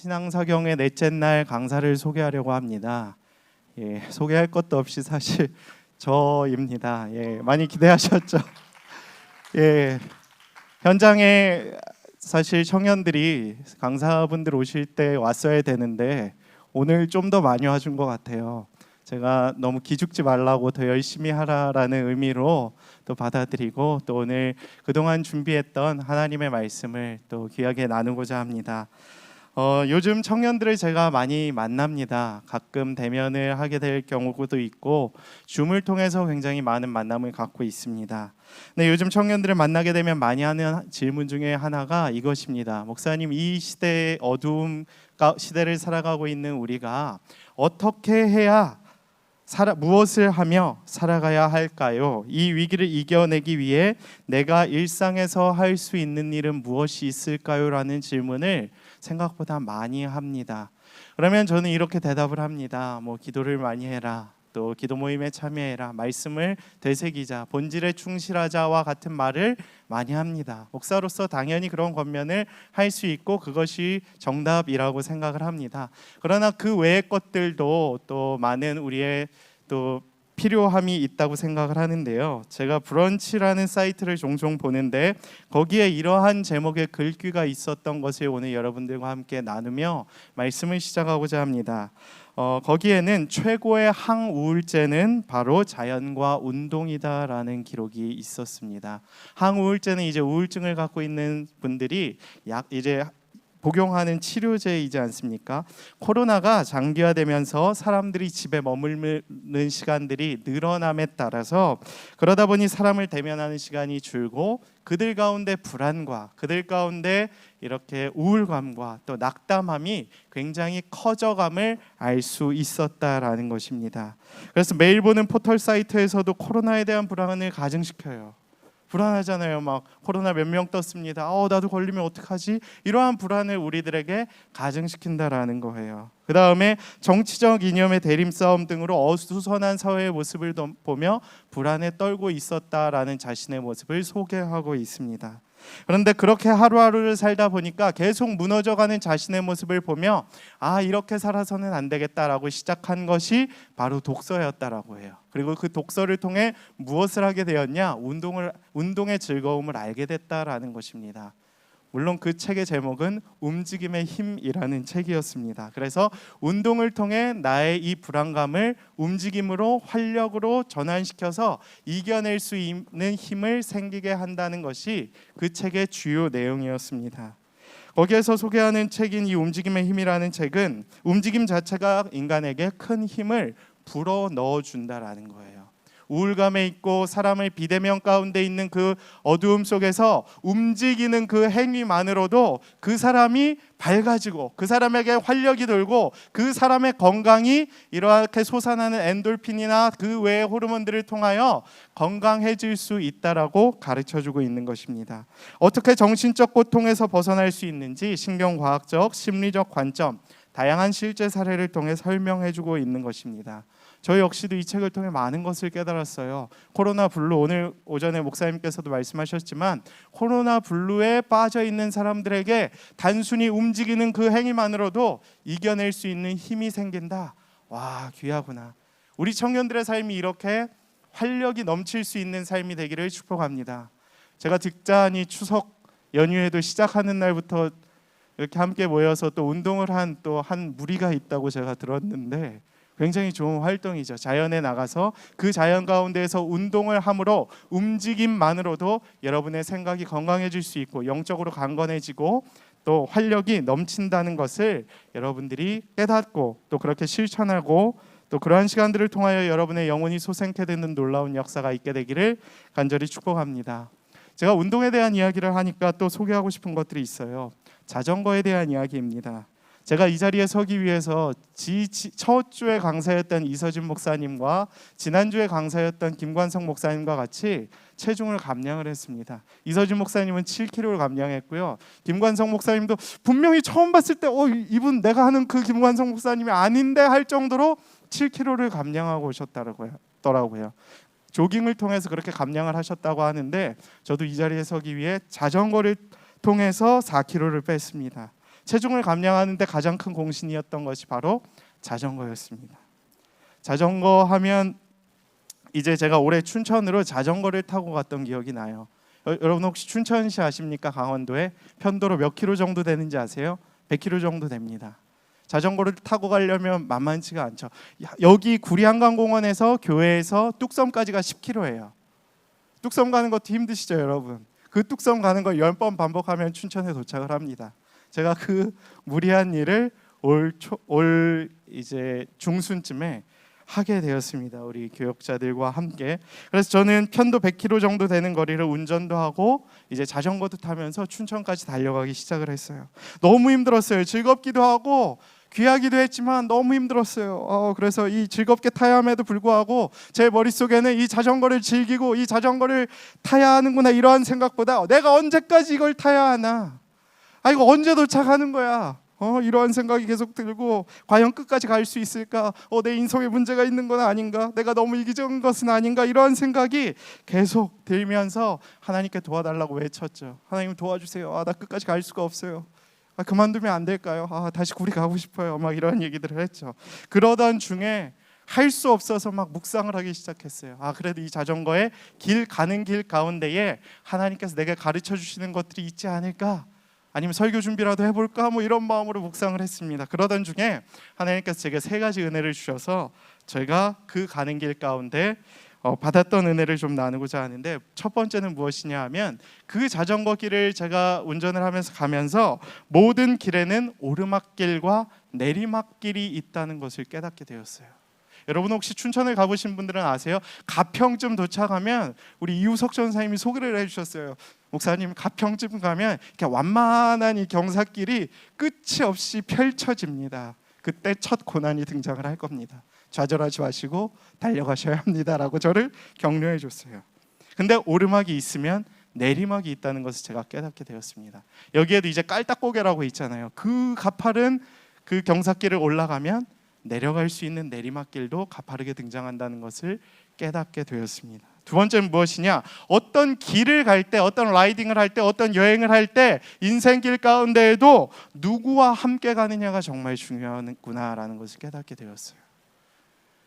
신앙사경의 넷째 날 강사를 소개하려고 합니다. 소개할 것도 없이 사실 저입니다. 많이 기대하셨죠? 현장에 사실 청년들이 강사분들 오실 때 왔어야 되는데 오늘 좀 더 많이 와준 것 같아요. 제가 너무 기죽지 말라고 더 열심히 하라라는 의미로 또 받아들이고 또 오늘 그동안 준비했던 하나님의 말씀을 또 귀하게 나누고자 합니다. 요즘 청년들을 제가 많이 만납니다. 가끔 대면을 하게 될 경우도 있고 줌을 통해서 굉장히 많은 만남을 갖고 있습니다. 네, 요즘 청년들을 만나게 되면 많이 하는 질문 중에 하나가 이것입니다. 목사님, 이 시대의 어두움 시대를 살아가고 있는 우리가 어떻게 해야 무엇을 하며 살아가야 할까요? 이 위기를 이겨내기 위해 내가 일상에서 할 수 있는 일은 무엇이 있을까요? 라는 질문을 생각보다 많이 합니다. 그러면 저는 이렇게 대답을 합니다. 기도를 많이 해라. 또 기도 모임에 참여해라. 말씀을 되새기자. 본질에 충실하자와 같은 말을 많이 합니다. 목사로서 당연히 그런 권면을 할 수 있고 그것이 정답이라고 생각을 합니다. 그러나 그 외의 것들도 또 많은 우리의 또 필요함이 있다고 생각을 하는데요. 제가 브런치라는 사이트를 종종 보는데 거기에 이러한 제목의 글귀가 있었던 것을 오늘 여러분들과 함께 나누며 말씀을 시작하고자 합니다. 거기에는 최고의 항우울제는 바로 자연과 운동이다라는 기록이 있었습니다. 항우울제는 이제 우울증을 갖고 있는 분들이 이제 복용하는 치료제이지 않습니까? 코로나가 장기화되면서 사람들이 집에 머무르는 시간들이 늘어남에 따라서 그러다 보니 사람을 대면하는 시간이 줄고 그들 가운데 불안과 그들 가운데 이렇게 우울감과 또 낙담함이 굉장히 커져감을 알 수 있었다라는 것입니다. 그래서 매일 보는 포털 사이트에서도 코로나에 대한 불안을 가증시켜요. 불안하잖아요. 막 코로나 몇 명 떴습니다. 나도 걸리면 어떡하지? 이러한 불안을 우리들에게 가증시킨다라는 거예요. 그 다음에 정치적 이념의 대림 싸움 등으로 어수선한 사회의 모습을 보며 불안에 떨고 있었다라는 자신의 모습을 소개하고 있습니다. 그런데 그렇게 하루하루를 살다 보니까 계속 무너져가는 자신의 모습을 보며 이렇게 살아서는 안 되겠다라고 시작한 것이 바로 독서였다라고 해요. 그리고 그 독서를 통해 무엇을 하게 되었냐? 운동의 즐거움을 알게 됐다라는 것입니다. 물론 그 책의 제목은 움직임의 힘이라는 책이었습니다. 그래서 운동을 통해 나의 이 불안감을 움직임으로 활력으로 전환시켜서 이겨낼 수 있는 힘을 생기게 한다는 것이 그 책의 주요 내용이었습니다. 거기에서 소개하는 책인 이 움직임의 힘이라는 책은 움직임 자체가 인간에게 큰 힘을 불어넣어 준다라는 거예요. 우울감에 있고 사람을 비대면 가운데 있는 그 어두움 속에서 움직이는 그 행위만으로도 그 사람이 밝아지고 그 사람에게 활력이 돌고 그 사람의 건강이 이렇게 솟아나는 엔돌핀이나 그 외의 호르몬들을 통하여 건강해질 수 있다라고 가르쳐주고 있는 것입니다. 어떻게 정신적 고통에서 벗어날 수 있는지 신경과학적, 심리적 관점, 다양한 실제 사례를 통해 설명해주고 있는 것입니다. 저 역시도 이 책을 통해 많은 것을 깨달았어요. 코로나 블루, 오늘 오전에 목사님께서도 말씀하셨지만 코로나 블루에 빠져 있는 사람들에게 단순히 움직이는 그 행위만으로도 이겨낼 수 있는 힘이 생긴다. 와, 귀하구나. 우리 청년들의 삶이 이렇게 활력이 넘칠 수 있는 삶이 되기를 축복합니다. 제가 직장이 추석 연휴에도 시작하는 날부터 이렇게 함께 모여서 또 운동을 한 무리가 있다고 제가 들었는데 굉장히 좋은 활동이죠. 자연에 나가서 그 자연 가운데에서 운동을 함으로 움직임만으로도 여러분의 생각이 건강해질 수 있고 영적으로 강건해지고 또 활력이 넘친다는 것을 여러분들이 깨닫고 또 그렇게 실천하고 또 그러한 시간들을 통하여 여러분의 영혼이 솟게 되는 놀라운 역사가 있게 되기를 간절히 축복합니다. 제가 운동에 대한 이야기를 하니까 또 소개하고 싶은 것들이 있어요. 자전거에 대한 이야기입니다. 제가 이 자리에 서기 위해서 첫 주에 강사였던 이서진 목사님과 지난주에 강사였던 김관성 목사님과 같이 체중을 감량을 했습니다. 이서진 목사님은 7kg를 감량했고요. 김관성 목사님도 분명히 처음 봤을 때 이분 내가 하는 그 김관성 목사님이 아닌데 할 정도로 7kg를 감량하고 오셨더라고요. 조깅을 통해서 그렇게 감량을 하셨다고 하는데 저도 이 자리에 서기 위해 자전거를 통해서 4kg를 뺐습니다. 체중을 감량하는데 가장 큰 공신이었던 것이 바로 자전거였습니다. 자전거 하면 이제 제가 올해 춘천으로 자전거를 타고 갔던 기억이 나요. 여러분 혹시 춘천시 아십니까? 강원도에 편도로 몇 킬로 정도 되는지 아세요? 100킬로 정도 됩니다. 자전거를 타고 가려면 만만치가 않죠. 여기 구리한강공원에서 교회에서 뚝섬까지가 10킬로예요. 뚝섬 가는 것도 힘드시죠, 여러분? 그 뚝섬 가는 걸 10번 반복하면 춘천에 도착을 합니다. 제가 그 무리한 일을 올 이제 중순쯤에 하게 되었습니다. 우리 교역자들과 함께. 그래서 저는 편도 100km 정도 되는 거리를 운전도 하고 이제 자전거도 타면서 춘천까지 달려가기 시작을 했어요. 너무 힘들었어요. 즐겁기도 하고 귀하기도 했지만 너무 힘들었어요. 그래서 이 즐겁게 타야 함에도 불구하고 제 머릿속에는 이 자전거를 즐기고 이 자전거를 타야 하는구나 이러한 생각보다 내가 언제까지 이걸 타야 하나, 이거 언제 도착하는 거야, 이러한 생각이 계속 들고 과연 끝까지 갈 수 있을까, 내 인성에 문제가 있는 건 아닌가, 내가 너무 이기적인 것은 아닌가, 이러한 생각이 계속 들면서 하나님께 도와달라고 외쳤죠. 하나님 도와주세요. 나 끝까지 갈 수가 없어요. 그만두면 안 될까요? 다시 구리 가고 싶어요. 막 이런 얘기들을 했죠. 그러던 중에 할 수 없어서 막 묵상을 하기 시작했어요. 그래도 이 자전거에 가는 길 가운데에 하나님께서 내게 가르쳐 주시는 것들이 있지 않을까, 아니면 설교 준비라도 해볼까, 이런 마음으로 묵상을 했습니다. 그러던 중에 하나님께서 제게 3가지 은혜를 주셔서 제가 그 가는 길 가운데 받았던 은혜를 좀 나누고자 하는데, 첫 번째는 무엇이냐 하면 그 자전거 길을 제가 운전을 하면서 가면서 모든 길에는 오르막길과 내리막길이 있다는 것을 깨닫게 되었어요. 여러분 혹시 춘천을 가보신 분들은 아세요? 가평쯤 도착하면 우리 이우석 전사님이 소개를 해주셨어요. 목사님, 가평쯤 가면 이렇게 완만한 이 경사길이 끝이 없이 펼쳐집니다. 그때 첫 고난이 등장을 할 겁니다. 좌절하지 마시고 달려가셔야 합니다라고 저를 격려해 줬어요. 근데 오르막이 있으면 내리막이 있다는 것을 제가 깨닫게 되었습니다. 여기에도 이제 깔딱고개라고 있잖아요. 그 가파른 그 경사길을 올라가면 내려갈 수 있는 내리막길도 가파르게 등장한다는 것을 깨닫게 되었습니다. 두 번째는 무엇이냐? 어떤 길을 갈 때, 어떤 라이딩을 할 때, 어떤 여행을 할 때 인생길 가운데에도 누구와 함께 가느냐가 정말 중요하구나라는 것을 깨닫게 되었어요.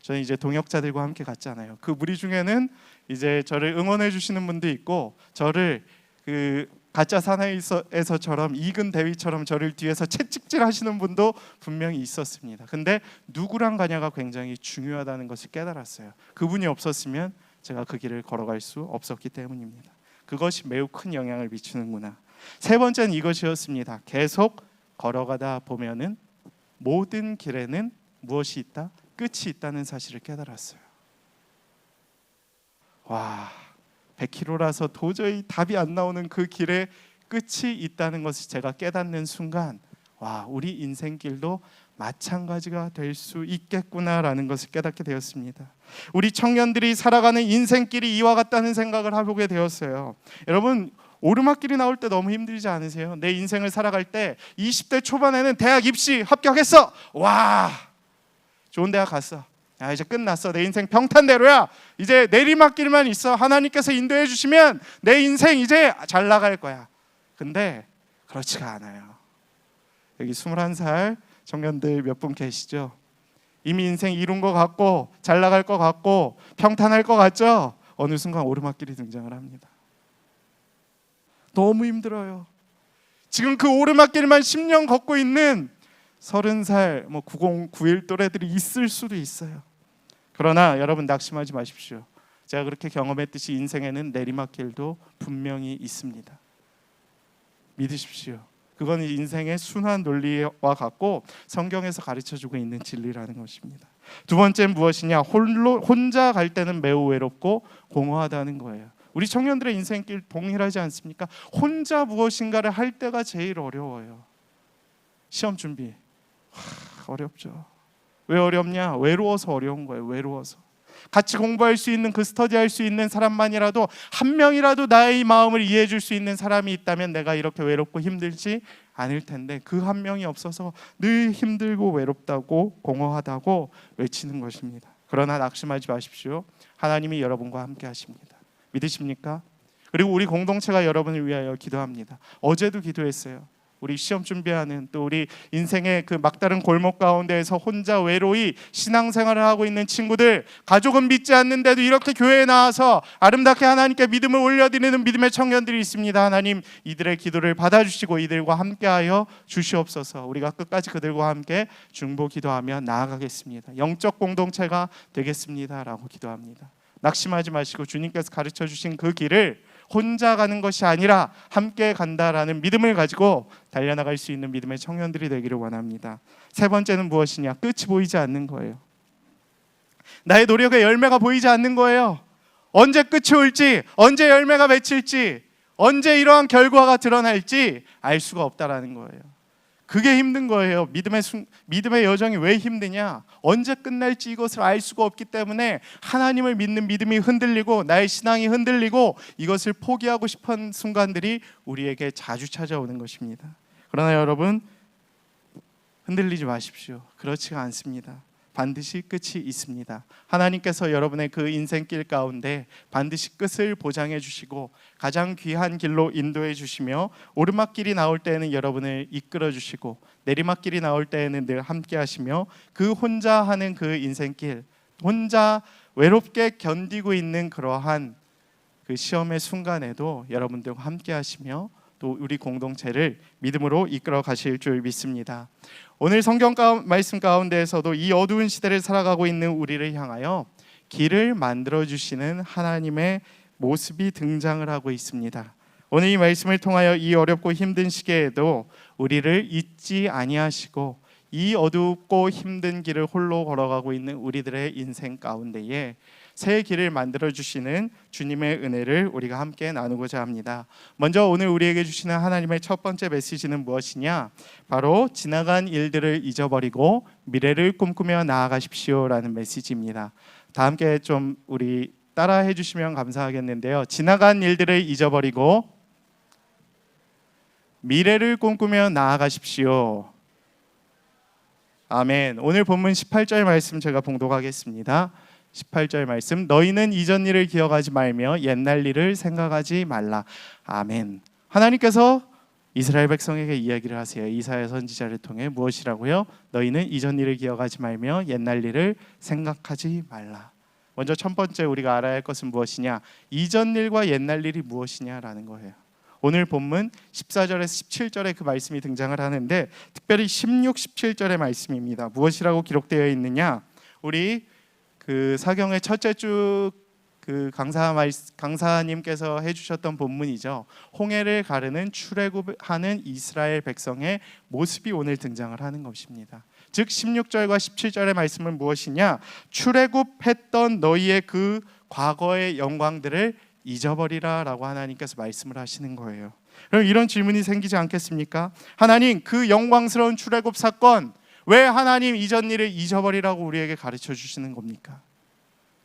저는 이제 동역자들과 함께 갔잖아요. 그 무리 중에는 이제 저를 응원해 주시는 분도 있고, 저를 그 가짜 사나이에서처럼 이근 대위처럼 저를 뒤에서 채찍질 하시는 분도 분명히 있었습니다. 근데 누구랑 가냐가 굉장히 중요하다는 것을 깨달았어요. 그분이 없었으면 제가 그 길을 걸어갈 수 없었기 때문입니다. 그것이 매우 큰 영향을 미치는구나. 세 번째는 이것이었습니다. 계속 걸어가다 보면은 모든 길에는 무엇이 있다? 끝이 있다는 사실을 깨달았어요. 100km라서 도저히 답이 안 나오는 그 길에 끝이 있다는 것을 제가 깨닫는 순간, 우리 인생길도 마찬가지가 될 수 있겠구나라는 것을 깨닫게 되었습니다. 우리 청년들이 살아가는 인생길이 이와 같다는 생각을 해보게 되었어요. 여러분, 오르막길이 나올 때 너무 힘들지 않으세요? 내 인생을 살아갈 때 20대 초반에는 대학 입시 합격했어. 좋은 대학 갔어. 이제 끝났어. 내 인생 평탄대로야. 이제 내리막길만 있어. 하나님께서 인도해 주시면 내 인생 이제 잘 나갈 거야. 근데 그렇지가 않아요. 여기 21살 청년들 몇 분 계시죠? 이미 인생 이룬 것 같고 잘 나갈 것 같고 평탄할 것 같죠? 어느 순간 오르막길이 등장을 합니다. 너무 힘들어요. 지금 그 오르막길만 10년 걷고 있는 30살 90, 91 또래들이 있을 수도 있어요. 그러나 여러분 낙심하지 마십시오. 제가 그렇게 경험했듯이 인생에는 내리막길도 분명히 있습니다. 믿으십시오. 그건 인생의 순환 논리와 같고 성경에서 가르쳐주고 있는 진리라는 것입니다. 두 번째는 무엇이냐? 혼자 갈 때는 매우 외롭고 공허하다는 거예요. 우리 청년들의 인생길 동일하지 않습니까? 혼자 무엇인가를 할 때가 제일 어려워요. 시험 준비 어렵죠. 왜 어렵냐? 외로워서 어려운 거예요. 외로워서. 같이 공부할 수 있는, 그 스터디할 수 있는 사람만이라도, 한 명이라도 나의 마음을 이해해 줄 수 있는 사람이 있다면 내가 이렇게 외롭고 힘들지 않을 텐데, 그 한 명이 없어서 늘 힘들고 외롭다고 공허하다고 외치는 것입니다. 그러나 낙심하지 마십시오. 하나님이 여러분과 함께 하십니다. 믿으십니까? 그리고 우리 공동체가 여러분을 위하여 기도합니다. 어제도 기도했어요. 우리 시험 준비하는, 또 우리 인생의 그 막다른 골목 가운데에서 혼자 외로이 신앙생활을 하고 있는 친구들, 가족은 믿지 않는데도 이렇게 교회에 나와서 아름답게 하나님께 믿음을 올려드리는 믿음의 청년들이 있습니다. 하나님, 이들의 기도를 받아주시고 이들과 함께하여 주시옵소서. 우리가 끝까지 그들과 함께 중보 기도하며 나아가겠습니다. 영적 공동체가 되겠습니다 라고 기도합니다. 낙심하지 마시고 주님께서 가르쳐 주신 그 길을 혼자 가는 것이 아니라 함께 간다라는 믿음을 가지고 달려나갈 수 있는 믿음의 청년들이 되기를 원합니다. 세 번째는 무엇이냐? 끝이 보이지 않는 거예요. 나의 노력의 열매가 보이지 않는 거예요. 언제 끝이 올지, 언제 열매가 맺힐지, 언제 이러한 결과가 드러날지 알 수가 없다라는 거예요. 그게 힘든 거예요. 믿음의 여정이 왜 힘드냐? 언제 끝날지 이것을 알 수가 없기 때문에 하나님을 믿는 믿음이 흔들리고 나의 신앙이 흔들리고 이것을 포기하고 싶은 순간들이 우리에게 자주 찾아오는 것입니다. 그러나 여러분, 흔들리지 마십시오. 그렇지가 않습니다. 반드시 끝이 있습니다. 하나님께서 여러분의 그 인생길 가운데 반드시 끝을 보장해 주시고 가장 귀한 길로 인도해 주시며, 오르막길이 나올 때에는 여러분을 이끌어 주시고 내리막길이 나올 때에는 늘 함께 하시며, 그 혼자 하는 그 인생길, 혼자 외롭게 견디고 있는 그러한 그 시험의 순간에도 여러분들과 함께 하시며 또 우리 공동체를 믿음으로 이끌어 가실 줄 믿습니다. 오늘 성경 말씀 가운데에서도 이 어두운 시대를 살아가고 있는 우리를 향하여 길을 만들어 주시는 하나님의 모습이 등장을 하고 있습니다. 오늘 이 말씀을 통하여 이 어렵고 힘든 시기에도 우리를 잊지 아니하시고 이 어둡고 힘든 길을 홀로 걸어가고 있는 우리들의 인생 가운데에 새 길을 만들어주시는 주님의 은혜를 우리가 함께 나누고자 합니다. 먼저 오늘 우리에게 주시는 하나님의 첫 번째 메시지는 무엇이냐? 바로 지나간 일들을 잊어버리고 미래를 꿈꾸며 나아가십시오 라는 메시지입니다. 다 함께 좀 우리 따라 해주시면 감사하겠는데요. 지나간 일들을 잊어버리고 미래를 꿈꾸며 나아가십시오. 아멘. 오늘 본문 18절 말씀 제가 봉독하겠습니다. 18절 말씀, 너희는 이전 일을 기억하지 말며 옛날 일을 생각하지 말라. 아멘. 하나님께서 이스라엘 백성에게 이야기를 하세요. 이사야 선지자를 통해 무엇이라고요? 너희는 이전 일을 기억하지 말며 옛날 일을 생각하지 말라. 먼저 첫 번째 우리가 알아야 할 것은 무엇이냐? 이전 일과 옛날 일이 무엇이냐라는 거예요. 오늘 본문 14절에서 17절에 그 말씀이 등장을 하는데 특별히 16, 17절의 말씀입니다. 무엇이라고 기록되어 있느냐? 우리 그 사경의 첫째 주 그 강사님께서 해주셨던 본문이죠. 홍해를 가르는 출애굽하는 이스라엘 백성의 모습이 오늘 등장을 하는 것입니다. 즉 16절과 17절의 말씀은 무엇이냐? 출애굽했던 너희의 그 과거의 영광들을 잊어버리라 라고 하나님께서 말씀을 하시는 거예요. 그럼 이런 질문이 생기지 않겠습니까? 하나님, 그 영광스러운 출애굽 사건 왜 하나님 이전 일을 잊어버리라고 우리에게 가르쳐 주시는 겁니까?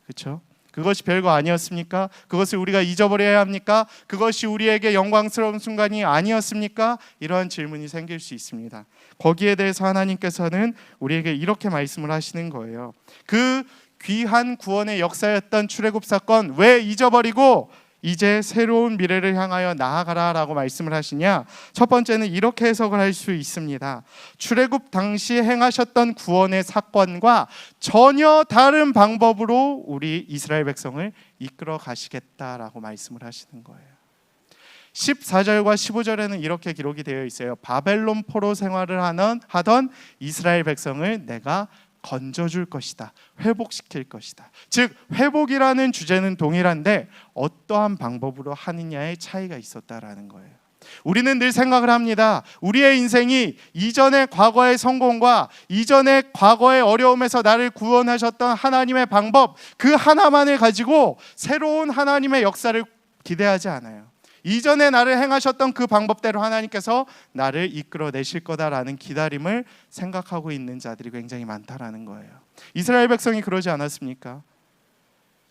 그렇죠? 그것이 별거 아니었습니까? 그것을 우리가 잊어버려야 합니까? 그것이 우리에게 영광스러운 순간이 아니었습니까? 이러한 질문이 생길 수 있습니다. 거기에 대해서 하나님께서는 우리에게 이렇게 말씀을 하시는 거예요. 그 귀한 구원의 역사였던 출애굽 사건 왜 잊어버리고 이제 새로운 미래를 향하여 나아가라라고 말씀을 하시냐? 첫 번째는 이렇게 해석을 할 수 있습니다. 출애굽 당시 행하셨던 구원의 사건과 전혀 다른 방법으로 우리 이스라엘 백성을 이끌어 가시겠다라고 말씀을 하시는 거예요. 14절과 15절에는 이렇게 기록이 되어 있어요. 바벨론 포로 생활을 하던 이스라엘 백성을 내가 건져줄 것이다. 회복시킬 것이다. 즉 회복이라는 주제는 동일한데 어떠한 방법으로 하느냐의 차이가 있었다라는 거예요. 우리는 늘 생각을 합니다. 우리의 인생이 이전의 과거의 성공과 이전의 과거의 어려움에서 나를 구원하셨던 하나님의 방법 그 하나만을 가지고 새로운 하나님의 역사를 기대하지 않아요. 이전에 나를 행하셨던 그 방법대로 하나님께서 나를 이끌어내실 거다라는 기다림을 생각하고 있는 자들이 굉장히 많다라는 거예요. 이스라엘 백성이 그러지 않았습니까?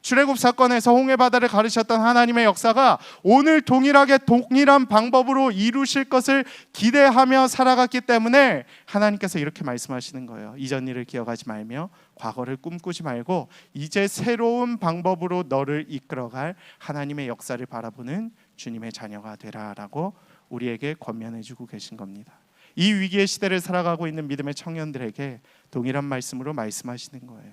출애굽 사건에서 홍해바다를 가르셨던 하나님의 역사가 오늘 동일한 방법으로 이루실 것을 기대하며 살아갔기 때문에 하나님께서 이렇게 말씀하시는 거예요. 이전 일을 기억하지 말며 과거를 꿈꾸지 말고 이제 새로운 방법으로 너를 이끌어갈 하나님의 역사를 바라보는 주님의 자녀가 되라라고 우리에게 권면해주고 계신 겁니다. 이 위기의 시대를 살아가고 있는 믿음의 청년들에게 동일한 말씀으로 말씀하시는 거예요.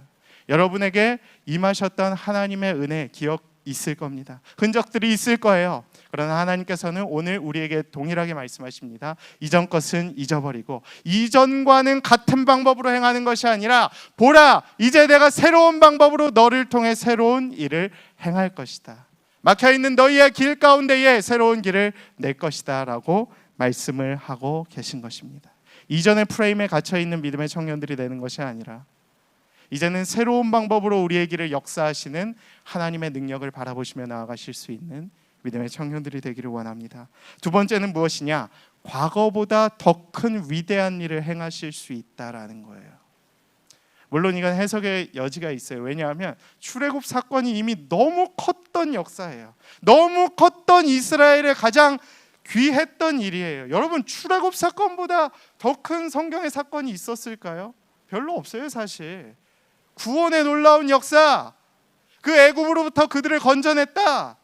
여러분에게 임하셨던 하나님의 은혜 기억 있을 겁니다. 흔적들이 있을 거예요. 그러나 하나님께서는 오늘 우리에게 동일하게 말씀하십니다. 이전 것은 잊어버리고 이전과는 같은 방법으로 행하는 것이 아니라 보라, 이제 내가 새로운 방법으로 너를 통해 새로운 일을 행할 것이다. 막혀있는 너희의 길 가운데에 새로운 길을 낼 것이다 라고 말씀을 하고 계신 것입니다. 이전의 프레임에 갇혀있는 믿음의 청년들이 되는 것이 아니라 이제는 새로운 방법으로 우리의 길을 역사하시는 하나님의 능력을 바라보시며 나아가실 수 있는 믿음의 청년들이 되기를 원합니다. 두 번째는 무엇이냐? 과거보다 더 큰 위대한 일을 행하실 수 있다라는 거예요. 물론 이건 해석의 여지가 있어요. 왜냐하면 출애굽 사건이 이미 너무 컸던 역사예요. 너무 컸던 이스라엘의 가장 귀했던 일이에요. 여러분, 출애굽 사건보다 더 큰 성경의 사건이 있었을까요? 별로 없어요, 사실. 구원의 놀라운 역사, 그 애굽으로부터 그들을 건져냈다.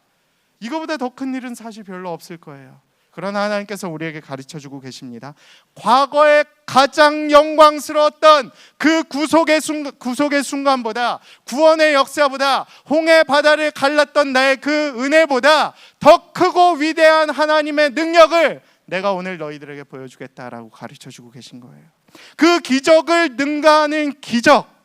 이거보다 더 큰 일은 사실 별로 없을 거예요. 그러나 하나님께서 우리에게 가르쳐주고 계십니다. 과거에 가장 영광스러웠던 그 구속의 순간보다, 구원의 역사보다, 홍해 바다를 갈랐던 나의 그 은혜보다 더 크고 위대한 하나님의 능력을 내가 오늘 너희들에게 보여주겠다라고 가르쳐주고 계신 거예요. 그 기적을 능가하는 기적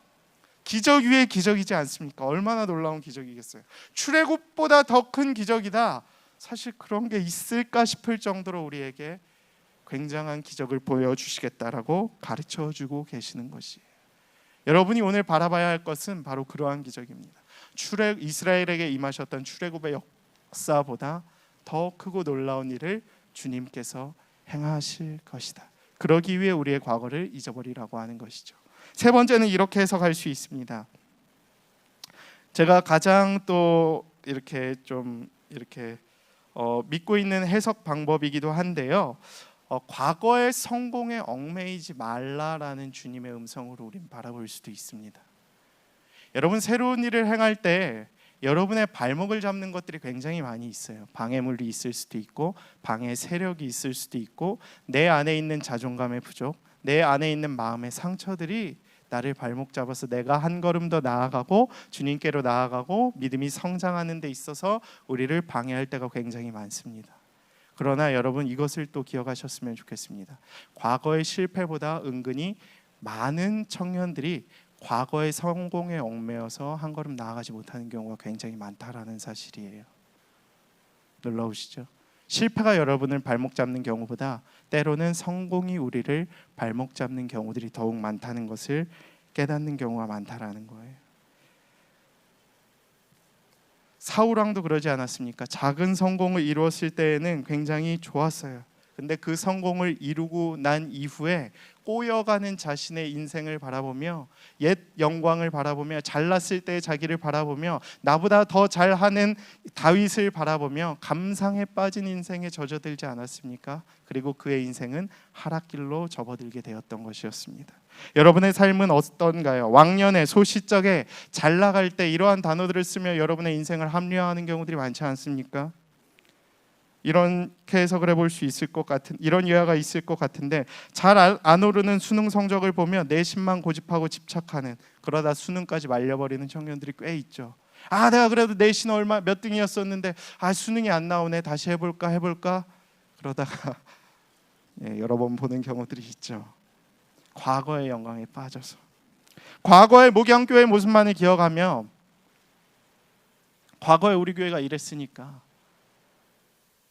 위에 기적이지 않습니까? 얼마나 놀라운 기적이겠어요. 출애굽보다 더 큰 기적이다. 사실 그런 게 있을까 싶을 정도로 우리에게 굉장한 기적을 보여주시겠다라고 가르쳐주고 계시는 것이에요. 여러분이 오늘 바라봐야 할 것은 바로 그러한 기적입니다. 이스라엘에게 임하셨던 출애굽의 역사보다 더 크고 놀라운 일을 주님께서 행하실 것이다. 그러기 위해 우리의 과거를 잊어버리라고 하는 것이죠. 세 번째는 이렇게 해석할 수 있습니다. 제가 가장 또 이렇게 믿고 있는 해석 방법이기도 한데요. 과거의 성공에 얽매이지 말라라는 주님의 음성으로 우린 바라볼 수도 있습니다. 여러분, 새로운 일을 행할 때 여러분의 발목을 잡는 것들이 굉장히 많이 있어요. 방해물이 있을 수도 있고, 방해 세력이 있을 수도 있고, 내 안에 있는 자존감의 부족, 내 안에 있는 마음의 상처들이 나를 발목 잡아서 내가 한 걸음 더 나아가고 주님께로 나아가고 믿음이 성장하는 데 있어서 우리를 방해할 때가 굉장히 많습니다. 그러나 여러분, 이것을 또 기억하셨으면 좋겠습니다. 과거의 실패보다 은근히 많은 청년들이 과거의 성공에 얽매여서 한 걸음 나아가지 못하는 경우가 굉장히 많다라는 사실이에요. 놀라우시죠? 실패가 여러분을 발목 잡는 경우보다 때로는 성공이 우리를 발목 잡는 경우들이 더욱 많다는 것을 깨닫는 경우가 많다라는 거예요. 사울왕도 그러지 않았습니까? 작은 성공을 이루었을 때에는 굉장히 좋았어요. 근데 그 성공을 이루고 난 이후에 꼬여가는 자신의 인생을 바라보며 옛 영광을 바라보며 잘났을 때의 자기를 바라보며 나보다 더 잘하는 다윗을 바라보며 감상에 빠진 인생에 젖어들지 않았습니까? 그리고 그의 인생은 하락길로 접어들게 되었던 것이었습니다. 여러분의 삶은 어떤가요? 왕년에 소시적에 잘 나갈 때 이러한 단어들을 쓰며 여러분의 인생을 합리화하는 경우들이 많지 않습니까? 이렇게 해석을 해볼 수 있을 것 같은, 이런 예화가 있을 것 같은데, 잘 안 오르는 수능 성적을 보며 내신만 고집하고 집착하는, 그러다 수능까지 말려버리는 청년들이 꽤 있죠. 내가 그래도 내신 몇 등이었었는데 수능이 안 나오네, 다시 해볼까 그러다가 여러 번 보는 경우들이 있죠. 과거의 영광에 빠져서, 과거의 목양교회 모습만을 기억하며 과거에 우리 교회가 이랬으니까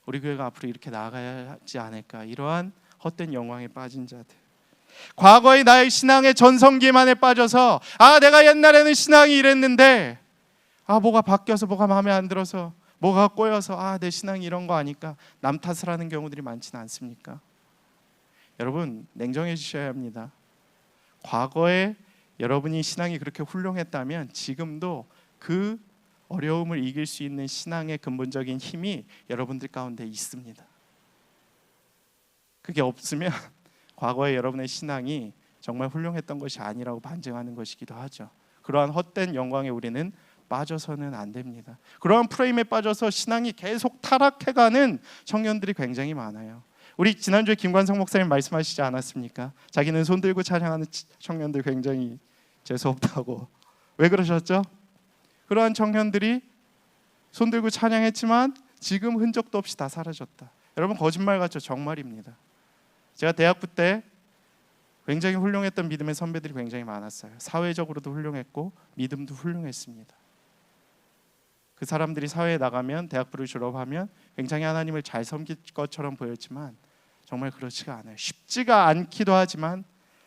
우리 교회가 앞으로 이렇게 나아가야 하지 않을까, 이러한 헛된 영광에 빠진 자들, 과거의 나의 신앙의 전성기만에 빠져서 내가 옛날에는 신앙이 이랬는데 뭐가 바뀌어서, 뭐가 마음에 안 들어서, 뭐가 꼬여서 내 신앙이 이런 거 아니까 남 탓을 하는 경우들이 많지는 않습니까? 여러분, 냉정해지셔야 합니다. 과거에 여러분이 신앙이 그렇게 훌륭했다면 지금도 그 어려움을 이길 수 있는 신앙의 근본적인 힘이 여러분들 가운데 있습니다. 그게 없으면 과거에 여러분의 신앙이 정말 훌륭했던 것이 아니라고 반증하는 것이기도 하죠. 그러한 헛된 영광에 우리는 빠져서는 안 됩니다. 그러한 프레임에 빠져서 신앙이 계속 타락해가는 청년들이 굉장히 많아요. 우리 지난주에 김관성 목사님 말씀하시지 않았습니까? 자기는 손 들고 찬양하는 청년들 굉장히 재수없다고. 왜 그러셨죠? 그러한 청년들이 손 들고 찬양했지만 지금 흔적도 없이 다 사라졌다. 여러분, 거짓말 같죠? 정말입니다. 제가 대학부 때 굉장히 훌륭했던 믿음의 선배들이 굉장히 많았어요. 사회적으로도 훌륭했고 믿음도 훌륭했습니다. 그 사람들이 사회에 나가면, 대학부를 졸업하면 굉장히 하나님을 잘 섬길 것처럼 보였지만 정말 그렇지가 않아요. 쉽지가 않기도 하지만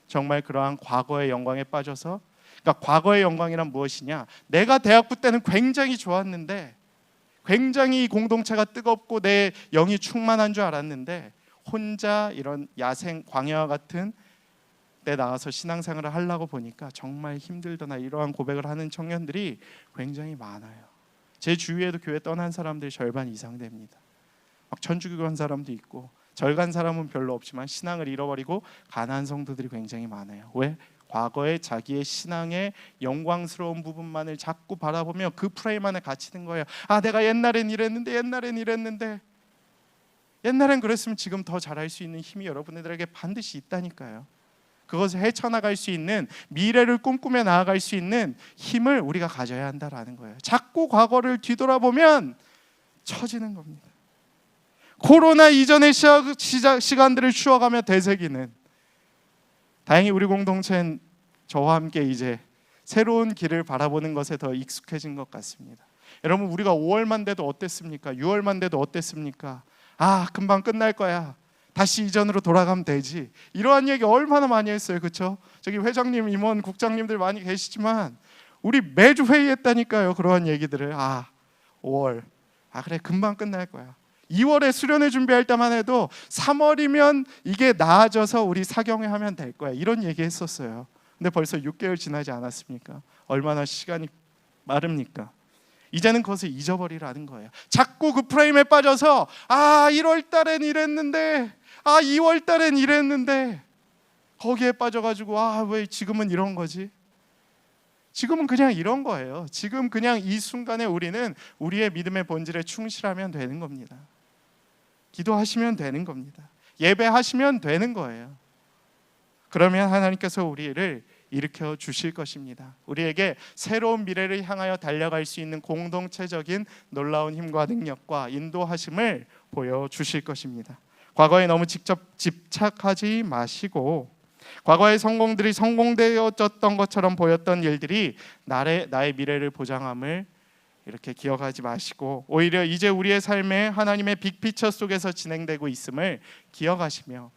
정말 그러한 과거의 영광에 빠져서, 그러니까 과거의 영광이란 무엇이냐? 내가 대학부 때는 굉장히 좋았는데, 굉장히 이 공동체가 뜨겁고 내 영이 충만한 줄 알았는데, 혼자 이런 야생 광야와 같은 때 나가서 신앙생활을 하려고 보니까 정말 힘들더나, 이러한 고백을 하는 청년들이 굉장히 많아요. 제 주위에도 교회 떠난 사람들이 절반 이상 됩니다. 막 천주교 간 사람도 있고 절간 사람은 별로 없지만 신앙을 잃어버리고 가난한 성도들이 굉장히 많아요. 왜? 과거에 자기의 신앙의 영광스러운 부분만을 자꾸 바라보며 그 프레임 안에 갇히는 거예요. 아, 내가 옛날엔 이랬는데 옛날엔 그랬으면 지금 더 잘할 수 있는 힘이 여러분들에게 반드시 있다니까요. 그것을 헤쳐나갈 수 있는, 미래를 꿈꾸며 나아갈 수 있는 힘을 우리가 가져야 한다라는 거예요. 자꾸 과거를 뒤돌아보면 처지는 겁니다. 코로나 이전의 시간들을 추억하며 되새기는, 다행히 우리 공동체는 저와 함께 이제 새로운 길을 바라보는 것에 더 익숙해진 것 같습니다. 여러분, 우리가 5월만 돼도 어땠습니까? 6월만 돼도 어땠습니까? 아, 금방 끝날 거야, 다시 이전으로 돌아가면 되지, 이러한 얘기 얼마나 많이 했어요. 그렇죠? 저기 회장님, 임원, 국장님들 많이 계시지만 우리 매주 회의했다니까요. 그러한 얘기들을. 5월, 그래, 금방 끝날 거야. 2월에 수련회 준비할 때만 해도 3월이면 이게 나아져서 우리 사경회 하면 될 거야, 이런 얘기 했었어요. 근데 벌써 6개월 지나지 않았습니까? 얼마나 시간이 빠릅니까? 이제는 그것을 잊어버리라는 거예요. 자꾸 그 프레임에 빠져서 1월 달엔 이랬는데, 2월 달엔 이랬는데, 거기에 빠져가지고 왜 지금은 이런 거지? 지금은 그냥 이런 거예요. 지금 그냥 이 순간에 우리는 우리의 믿음의 본질에 충실하면 되는 겁니다. 기도하시면 되는 겁니다. 예배하시면 되는 거예요. 그러면 하나님께서 우리를 일으켜 주실 것입니다. 우리에게 새로운 미래를 향하여 달려갈 수 있는 공동체적인 놀라운 힘과 능력과 인도하심을 보여주실 것입니다. 과거에 너무 직접 집착하지 마시고, 과거의 성공들이 성공되어졌던 것처럼 보였던 일들이 나의 미래를 보장함을 이렇게 기억하지 마시고, 오히려 이제 우리의 삶에 하나님의 빅피처 속에서 진행되고 있음을 기억하시며,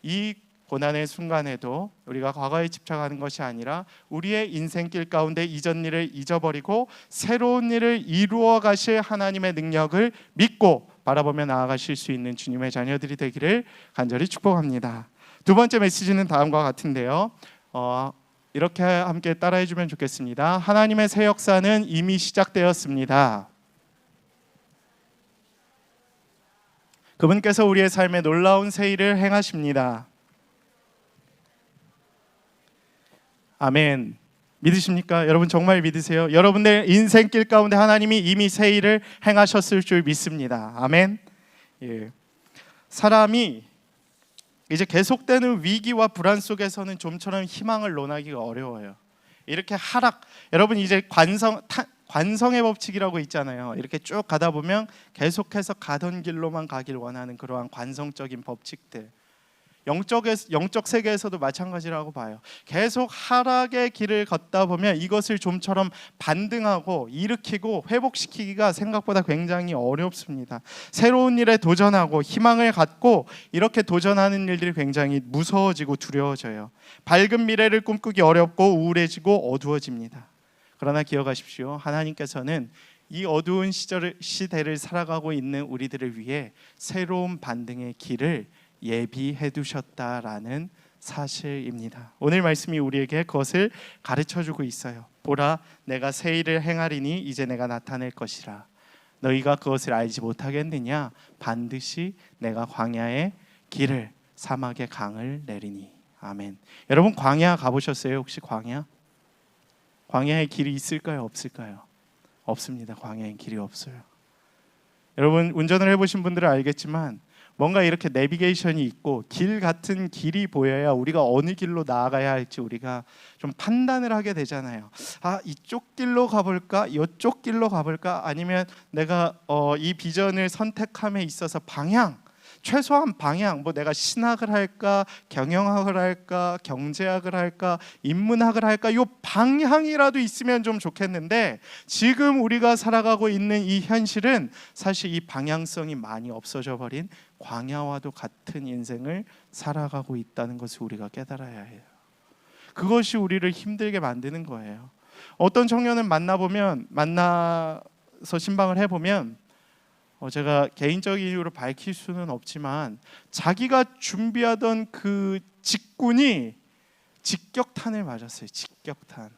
이 고난의 순간에도 우리가 과거에 집착하는 것이 아니라 우리의 인생길 가운데 이전 일을 잊어버리고 새로운 일을 이루어 가실 하나님의 능력을 믿고 바라보며 나아가실 수 있는 주님의 자녀들이 되기를 간절히 축복합니다. 두 번째 메시지는 다음과 같은데요. 이렇게 함께 따라해 주면 좋겠습니다. 하나님의 새 역사는 이미 시작되었습니다. 그분께서 우리의 삶에 놀라운 새 일을 행하십니다. 아멘. 믿으십니까? 여러분 정말 믿으세요? 여러분의 인생길 가운데 하나님이 이미 새 일을 행하셨을 줄 믿습니다. 아멘. 사람이 이제 계속되는 위기와 불안 속에서는 좀처럼 희망을 논하기가 어려워요. 이렇게 여러분 이제 관성의 법칙이라고 있잖아요. 이렇게 쭉 가다 보면 계속해서 가던 길로만 가길 원하는 그러한 관성적인 법칙들. 영적 세계에서도 마찬가지라고 봐요. 계속 하락의 길을 걷다 보면 이것을 좀처럼 반등하고 일으키고 회복시키기가 생각보다 굉장히 어렵습니다. 새로운 일에 도전하고 희망을 갖고 이렇게 도전하는 일들이 굉장히 무서워지고 두려워져요. 밝은 미래를 꿈꾸기 어렵고 우울해지고 어두워집니다. 그러나 기억하십시오. 하나님께서는 이 어두운 시대를 살아가고 있는 우리들을 위해 새로운 반등의 길을 예비해 두셨다라는 사실입니다. 오늘 말씀이 우리에게 그것을 가르쳐주고 있어요. 보라, 내가 새 일을 행하리니 이제 내가 나타낼 것이라. 너희가 그것을 알지 못하겠느냐? 반드시 내가 광야의 길을, 사막의 강을 내리니. 아멘. 여러분 광야 가보셨어요? 혹시 광야의 길이 있을까요? 없을까요? 없습니다. 광야엔 길이 없어요. 여러분 운전을 해보신 분들은 알겠지만 뭔가 이렇게 내비게이션이 있고 길 같은 길이 보여야 우리가 어느 길로 나아가야 할지 우리가 좀 판단을 하게 되잖아요. 아, 이쪽 길로 가볼까? 이쪽 길로 가볼까? 아니면 내가 이 비전을 선택함에 있어서 최소한 방향, 뭐 내가 신학을 할까, 경영학을 할까, 경제학을 할까, 인문학을 할까, 이 방향이라도 있으면 좀 좋겠는데 지금 우리가 살아가고 있는 이 현실은 사실 이 방향성이 많이 없어져 버린 광야와도 같은 인생을 살아가고 있다는 것을 우리가 깨달아야 해요. 그것이 우리를 힘들게 만드는 거예요. 어떤 청년을 만나서 신방을 해보면 제가 개인적인 이유로 밝힐 수는 없지만 자기가 준비하던 그 직군이 직격탄을 맞았어요. 직격탄.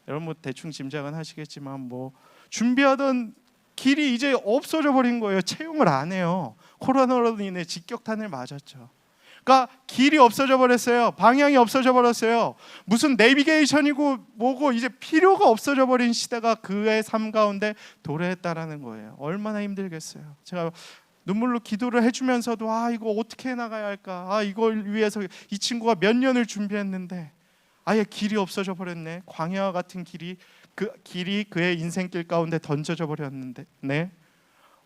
여러분 뭐 대충 짐작은 하시겠지만 뭐 준비하던 길이 이제 없어져 버린 거예요. 채용을 안 해요. 코로나로 인해 직격탄을 맞았죠. 그러니까 길이 없어져 버렸어요. 방향이 없어져 버렸어요. 무슨 내비게이션이고 뭐고 이제 필요가 없어져 버린 시대가 그의 삶 가운데 도래했다라는 거예요. 얼마나 힘들겠어요. 제가 눈물로 기도를 해주면서도 이거 어떻게 나가야 할까? 이걸 위해서 이 친구가 몇 년을 준비했는데 아예 길이 없어져 버렸네. 광야와 같은 길이 그의 인생길 가운데 던져져 버렸는데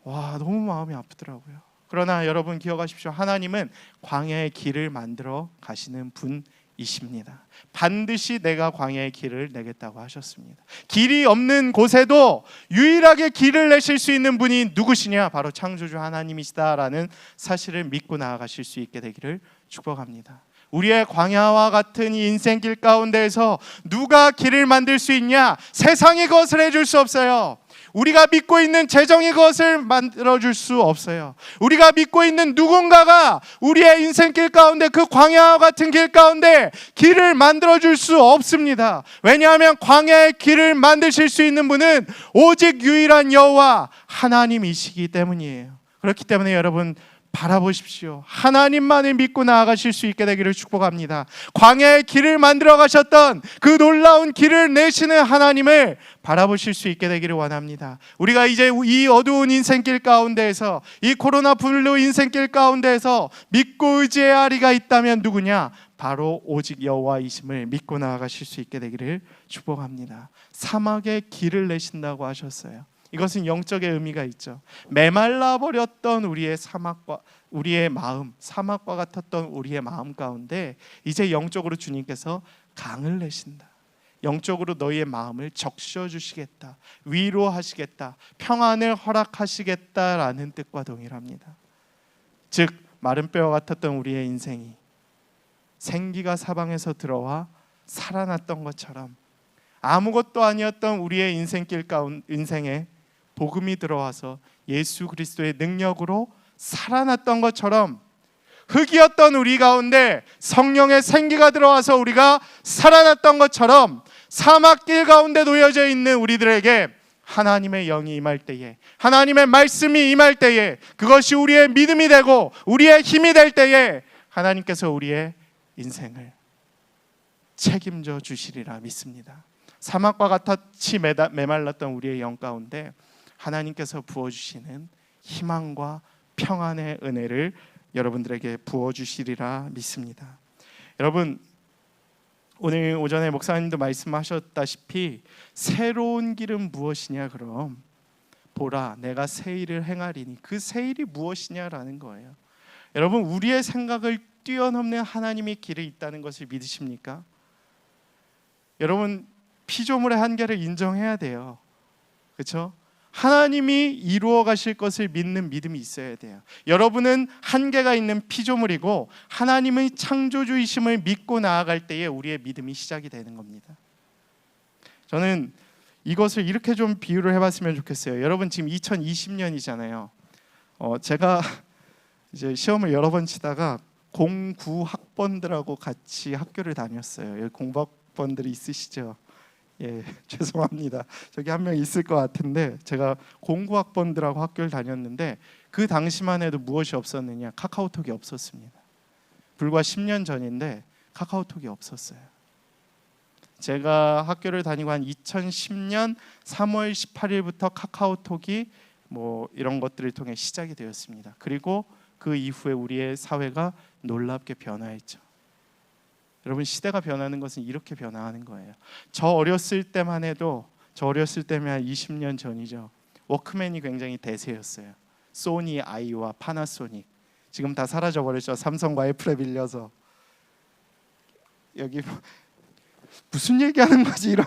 너무 마음이 아프더라고요. 그러나 여러분 기억하십시오. 하나님은 광야의 길을 만들어 가시는 분이십니다. 반드시 내가 광야의 길을 내겠다고 하셨습니다. 길이 없는 곳에도 유일하게 길을 내실 수 있는 분이 누구시냐? 바로 창조주 하나님이시다라는 사실을 믿고 나아가실 수 있게 되기를 축복합니다. 우리의 광야와 같은 이 인생길 가운데에서 누가 길을 만들 수 있냐? 세상이 그것을 해줄 수 없어요. 우리가 믿고 있는 재정이 그것을 만들어줄 수 없어요. 우리가 믿고 있는 누군가가 우리의 인생길 가운데 그 광야와 같은 길 가운데 길을 만들어줄 수 없습니다. 왜냐하면 광야의 길을 만드실 수 있는 분은 오직 유일한 여호와 하나님이시기 때문이에요. 그렇기 때문에 여러분 바라보십시오. 하나님만을 믿고 나아가실 수 있게 되기를 축복합니다. 광야의 길을 만들어 가셨던 그 놀라운 길을 내시는 하나님을 바라보실 수 있게 되기를 원합니다. 우리가 이제 이 어두운 인생길 가운데에서 이 코로나 블루 인생길 가운데에서 믿고 의지해야 할 이가 있다면 누구냐? 바로 오직 여호와이심을 믿고 나아가실 수 있게 되기를 축복합니다. 사막에 길을 내신다고 하셨어요. 이것은 영적의 의미가 있죠. 메말라 버렸던 우리의 사막과 같았던 우리의 마음 가운데 이제 영적으로 주님께서 강을 내신다. 영적으로 너희의 마음을 적셔 주시겠다. 위로하시겠다. 평안을 허락하시겠다라는 뜻과 동일합니다. 즉 마른 뼈와 같았던 우리의 인생이 생기가 사방에서 들어와 살아났던 것처럼 아무것도 아니었던 우리의 인생에 복음이 들어와서 예수 그리스도의 능력으로 살아났던 것처럼 흙이었던 우리 가운데 성령의 생기가 들어와서 우리가 살아났던 것처럼 사막길 가운데 놓여져 있는 우리들에게 하나님의 영이 임할 때에, 하나님의 말씀이 임할 때에, 그것이 우리의 믿음이 되고 우리의 힘이 될 때에 하나님께서 우리의 인생을 책임져 주시리라 믿습니다. 사막과 같이 메말랐던 우리의 영 가운데 하나님께서 부어주시는 희망과 평안의 은혜를 여러분들에게 부어주시리라 믿습니다. 여러분 오늘 오전에 목사님도 말씀하셨다시피 새로운 길은 무엇이냐? 그럼 보라 내가 새 일을 행하리니 그 새 일이 무엇이냐라는 거예요. 여러분 우리의 생각을 뛰어넘는 하나님의 길이 있다는 것을 믿으십니까? 여러분 피조물의 한계를 인정해야 돼요. 그렇죠? 하나님이 이루어 가실 것을 믿는 믿음이 있어야 돼요. 여러분은 한계가 있는 피조물이고 하나님의 창조주이심을 믿고 나아갈 때에 우리의 믿음이 시작이 되는 겁니다. 저는 이것을 이렇게 좀 비유를 해봤으면 좋겠어요. 여러분 지금 2020년이잖아요. 제가 이제 시험을 여러 번 치다가 09학번들하고 같이 학교를 다녔어요. 여기 공부학번들이 있으시죠? 예, 죄송합니다. 저기 한 명 있을 것 같은데 제가 09학번들하고 학교를 다녔는데 그 당시만 해도 무엇이 없었느냐? 카카오톡이 없었습니다. 불과 10년 전인데 카카오톡이 없었어요. 제가 학교를 다니고 한 2010년 3월 18일부터 카카오톡이 이런 것들을 통해 시작이 되었습니다. 그리고 그 이후에 우리의 사회가 놀랍게 변화했죠. 여러분, 시대가 변하는 것은 이렇게 변화하는 거예요. 저 어렸을 때만 20년 전이죠. 워크맨이 굉장히 대세였어요. 소니 아이와 파나소닉. 지금 다 사라져버렸죠. 삼성과 애플에 빌려서. 여기 무슨 얘기하는 거지? 이런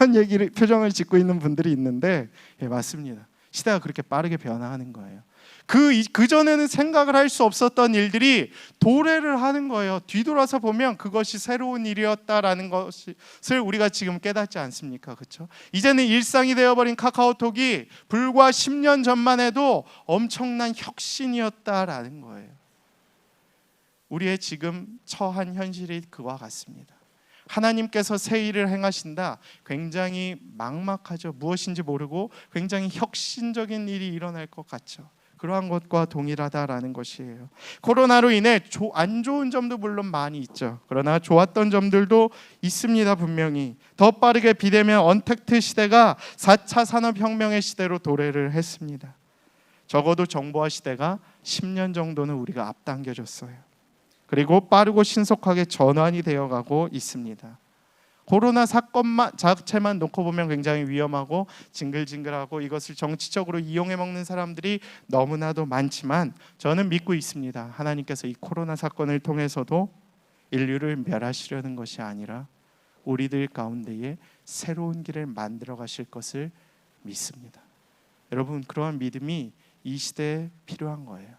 표정을 짓고 있는 분들이 있는데, 예, 맞습니다. 시대가 그렇게 빠르게 변화하는 거예요. 그 전에는 생각을 할 수 없었던 일들이 도래를 하는 거예요. 뒤돌아서 보면 그것이 새로운 일이었다라는 것을 우리가 지금 깨닫지 않습니까? 그렇죠? 이제는 일상이 되어버린 카카오톡이 불과 10년 전만 해도 엄청난 혁신이었다라는 거예요. 우리의 지금 처한 현실이 그와 같습니다. 하나님께서 새 일을 행하신다. 굉장히 막막하죠. 무엇인지 모르고 굉장히 혁신적인 일이 일어날 것 같죠. 그러한 것과 동일하다라는 것이에요. 코로나로 인해 안 좋은 점도 물론 많이 있죠. 그러나 좋았던 점들도 있습니다. 분명히 더 빠르게 비대면 언택트 시대가 4차 산업혁명의 시대로 도래를 했습니다. 적어도 정보화 시대가 10년 정도는 우리가 앞당겨졌어요. 그리고 빠르고 신속하게 전환이 되어가고 있습니다. 코로나 사건 자체만 놓고 보면 굉장히 위험하고 징글징글하고 이것을 정치적으로 이용해 먹는 사람들이 너무나도 많지만 저는 믿고 있습니다. 하나님께서 이 코로나 사건을 통해서도 인류를 멸하시려는 것이 아니라 우리들 가운데에 새로운 길을 만들어 가실 것을 믿습니다. 여러분, 그러한 믿음이 이 시대에 필요한 거예요.